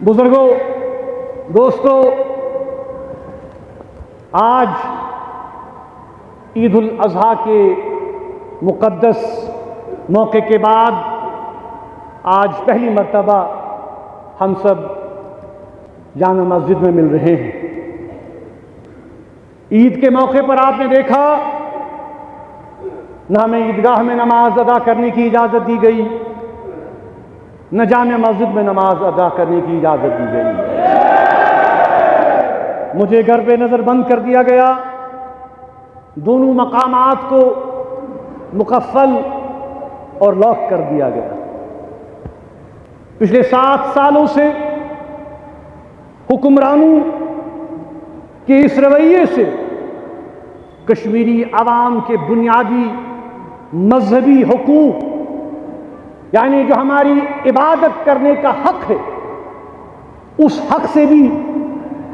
بزرگوں، دوستو، آج عید الاضحیٰ کے مقدس موقع کے بعد آج پہلی مرتبہ ہم سب جامع مسجد میں مل رہے ہیں۔ عید کے موقع پر آپ نے دیکھا نہ ہمیں عیدگاہ میں نماز ادا کرنے کی اجازت دی گئی، نہ جامع مسجد میں نماز ادا کرنے کی اجازت دی گئی۔ مجھے گھر پہ نظر بند کر دیا گیا، دونوں مقامات کو مقفل اور لاک کر دیا گیا۔ پچھلے 7 سالوں سے حکمرانوں کے اس رویے سے کشمیری عوام کے بنیادی مذہبی حقوق، یعنی جو ہماری عبادت کرنے کا حق ہے، اس حق سے بھی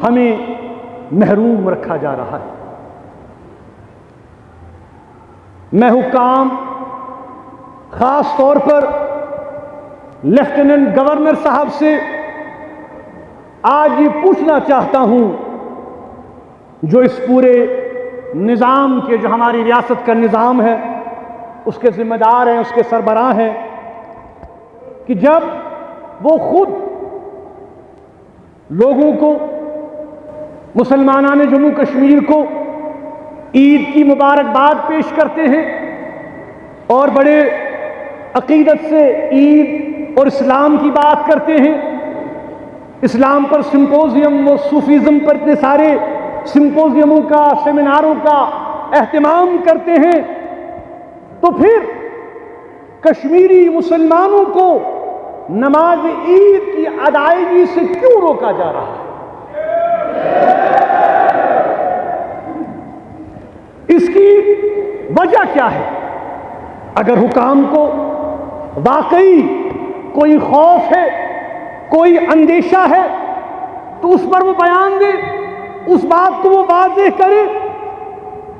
ہمیں محروم رکھا جا رہا ہے۔ میں حکام، خاص طور پر لیفٹیننٹ گورنر صاحب سے آج یہ پوچھنا چاہتا ہوں، جو اس پورے نظام کے، جو ہماری ریاست کا نظام ہے، اس کے ذمہ دار ہیں، اس کے سربراہ ہیں، کہ جب وہ خود لوگوں کو، مسلمانان جموں کشمیر کو عید کی مبارکباد پیش کرتے ہیں اور بڑے عقیدت سے عید اور اسلام کی بات کرتے ہیں، اسلام پر سمپوزیم و صوفیزم پر اتنے سارے سمپوزیموں کا، سیمیناروں کا اہتمام کرتے ہیں، تو پھر کشمیری مسلمانوں کو نماز عید کی ادائیگی سے کیوں روکا جا رہا ہے؟ اس کی وجہ کیا ہے؟ اگر حکام کو واقعی کوئی خوف ہے، کوئی اندیشہ ہے، تو اس پر وہ بیان دے، اس بات کو وہ واضح کرے،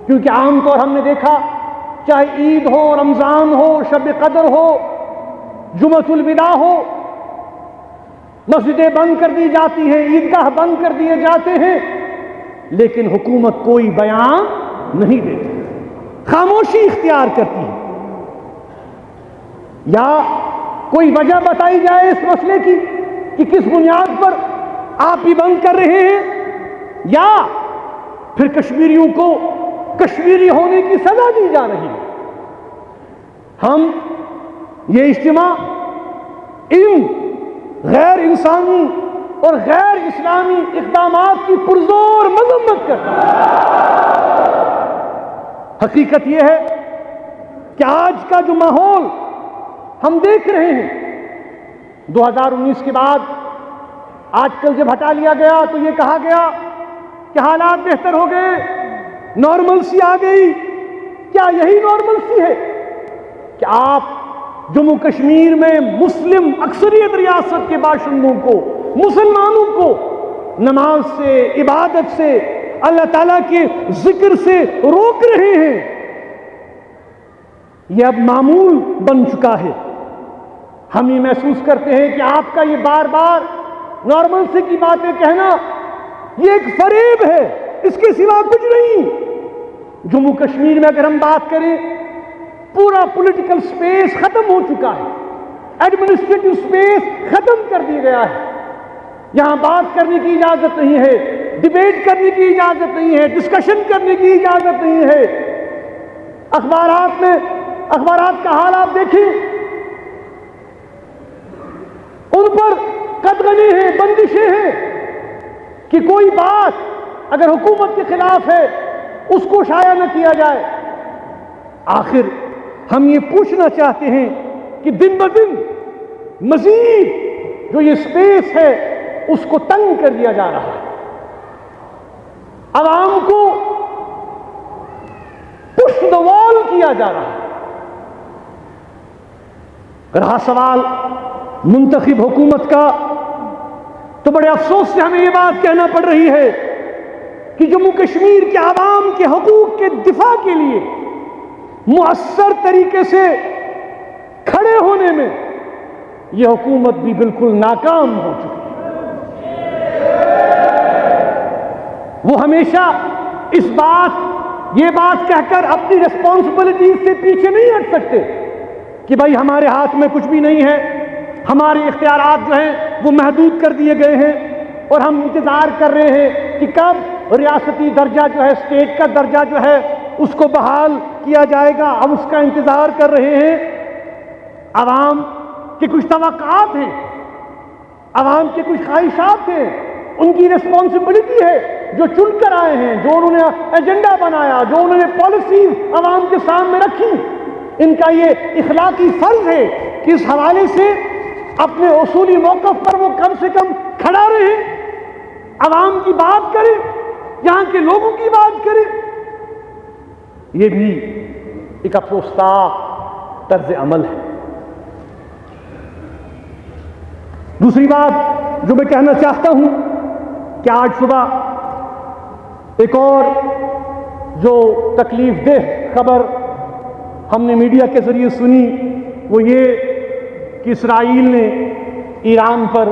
کیونکہ عام طور ہم نے دیکھا، چاہے عید ہو، رمضان ہو، شب قدر ہو، جمعۃ الوداع ہو، مسجدیں بند کر دی جاتی ہیں، عیدگاہ بند کر دیے جاتے ہیں، لیکن حکومت کوئی بیان نہیں دیتی، خاموشی اختیار کرتی ہے۔ یا کوئی وجہ بتائی جائے اس مسئلے کی کہ کس بنیاد پر آپ یہ بند کر رہے ہیں، یا پھر کشمیریوں کو کشمیری ہونے کی سزا دی جا رہی ہے۔ ہم یہ اجتماع ان غیر انسانی اور غیر اسلامی اقدامات کی پرزور مذمت کرتے ہیں۔ حقیقت یہ ہے کہ آج کا جو ماحول ہم دیکھ رہے ہیں، 2019 کے بعد آج کل جب ہٹا لیا گیا تو یہ کہا گیا کہ حالات بہتر ہو گئے، نارملسی آ گئی۔ کیا یہی نارملسی ہے کہ آپ جموں کشمیر میں مسلم اکثریت ریاست کے باشندوں کو، مسلمانوں کو نماز سے، عبادت سے، اللہ تعالیٰ کے ذکر سے روک رہے ہیں؟ یہ اب معمول بن چکا ہے۔ ہم یہ محسوس کرتے ہیں کہ آپ کا یہ بار بار نارملسی کی باتیں کہنا یہ ایک فریب ہے، اس کے سوا کچھ نہیں۔ جموں کشمیر میں اگر ہم بات کریں، پورا پولیٹیکل سپیس ختم ہو چکا ہے، ایڈمنسٹریٹو سپیس ختم کر دیا گیا ہے۔ یہاں بات کرنے کی اجازت نہیں ہے، ڈیبیٹ کرنے کی اجازت نہیں ہے، ڈسکشن کرنے کی اجازت نہیں ہے۔ اخبارات کا حال آپ دیکھیں، ان پر قدغنیں ہیں، بندشیں ہیں کہ کوئی بات اگر حکومت کے خلاف ہے اس کو شائع نہ کیا جائے۔ آخر ہم یہ پوچھنا چاہتے ہیں کہ دن بدن مزید جو یہ سپیس ہے اس کو تنگ کر دیا جا رہا ہے، عوام کو پش دی وال کیا جا رہا ہے۔ رہا سوال منتخب حکومت کا، تو بڑے افسوس سے ہمیں یہ بات کہنا پڑ رہی ہے کہ جموں کشمیر کے عوام کے حقوق کے دفاع کے لیے مؤثر طریقے سے کھڑے ہونے میں یہ حکومت بھی بالکل ناکام ہو چکی ہے۔ وہ ہمیشہ یہ بات کہہ کر اپنی ریسپانسبلٹیز سے پیچھے نہیں ہٹ سکتے کہ بھائی ہمارے ہاتھ میں کچھ بھی نہیں ہے، ہمارے اختیارات جو ہیں وہ محدود کر دیے گئے ہیں، اور ہم انتظار کر رہے ہیں کہ کب ریاستی درجہ جو ہے، اسٹیٹ کا درجہ جو ہے اس کو بحال کیا جائے گا، ہم اس کا انتظار کر رہے ہیں۔ عوام کے کچھ توقعات ہیں، عوام کے کچھ خواہشات ہیں، ان کی ریسپانسبلٹی ہے، جو چن کر آئے ہیں، جو انہوں نے ایجنڈا بنایا، جو انہوں نے پالیسیز عوام کے سامنے رکھی، ان کا یہ اخلاقی فرض ہے کہ اس حوالے سے اپنے اصولی موقف پر وہ کم سے کم کھڑا رہے، عوام کی بات کرے، یہاں کے لوگوں کی بات کرے۔ یہ بھی ایک افسوسناک طرز عمل ہے۔ دوسری بات جو میں کہنا چاہتا ہوں کہ آج صبح ایک اور جو تکلیف دہ خبر ہم نے میڈیا کے ذریعے سنی، وہ یہ کہ اسرائیل نے ایران پر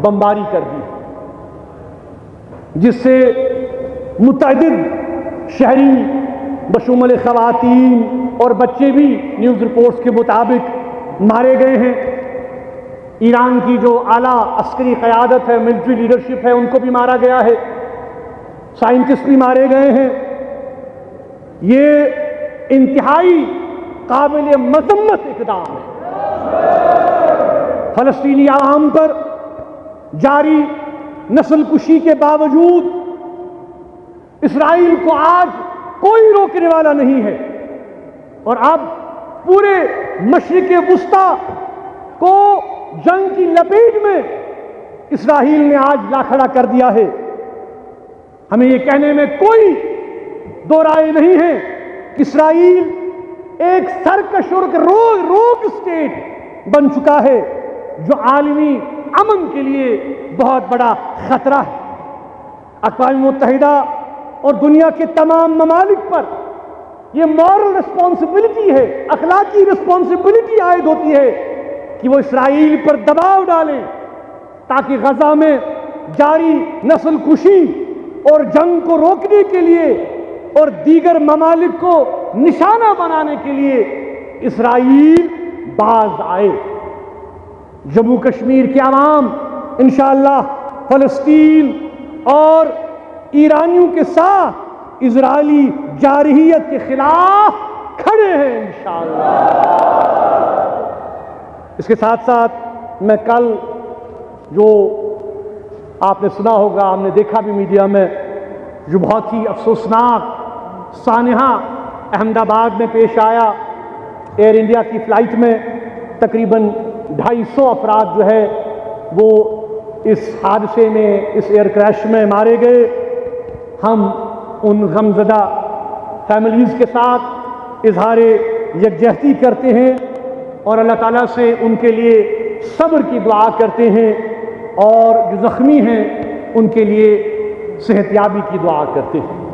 بمباری کر دی، جس سے متعدد شہری بشمول خواتین اور بچے بھی نیوز رپورٹس کے مطابق مارے گئے ہیں۔ ایران کی جو اعلیٰ عسکری قیادت ہے، ملٹری لیڈرشپ ہے، ان کو بھی مارا گیا ہے، سائنٹسٹ بھی مارے گئے ہیں۔ یہ انتہائی قابل مذمت اقدام ہے۔ فلسطینی عوام پر جاری نسل کشی کے باوجود اسرائیل کو آج کوئی روکنے والا نہیں ہے، اور اب پورے مشرق وسطیٰ کو جنگ کی لپیٹ میں اسرائیل نے آج لا کھڑا کر دیا ہے۔ ہمیں یہ کہنے میں کوئی دو رائے نہیں ہے کہ اسرائیل ایک سرکش اور روگ اسٹیٹ بن چکا ہے، جو عالمی امن کے لیے بہت بڑا خطرہ ہے۔ اقوام متحدہ اور دنیا کے تمام ممالک پر یہ مورل رسپانسبلٹی ہے، اخلاقی رسپانسبلٹی عائد ہوتی ہے کہ وہ اسرائیل پر دباؤ ڈالیں تاکہ غزہ میں جاری نسل کشی اور جنگ کو روکنے کے لیے اور دیگر ممالک کو نشانہ بنانے کے لیے اسرائیل باز آئے۔ جموں کشمیر کے عوام انشاءاللہ فلسطین اور ایرانیوں کے ساتھ اسرائیلی جارحیت کے خلاف کھڑے ہیں انشاءاللہ۔ اس کے ساتھ ساتھ میں کل جو آپ نے سنا ہوگا، ہم نے دیکھا بھی میڈیا میں، جو بہت ہی افسوسناک سانحہ احمد آباد میں پیش آیا۔ ایئر انڈیا کی فلائٹ میں تقریباً 250 افراد جو ہے وہ اس حادثے میں، اس ایئر کریش میں مارے گئے۔ ہم ان غمزدہ فیملیز کے ساتھ اظہار یکجہتی کرتے ہیں اور اللہ تعالیٰ سے ان کے لیے صبر کی دعا کرتے ہیں، اور جو زخمی ہیں ان کے لیے صحت یابی کی دعا کرتے ہیں۔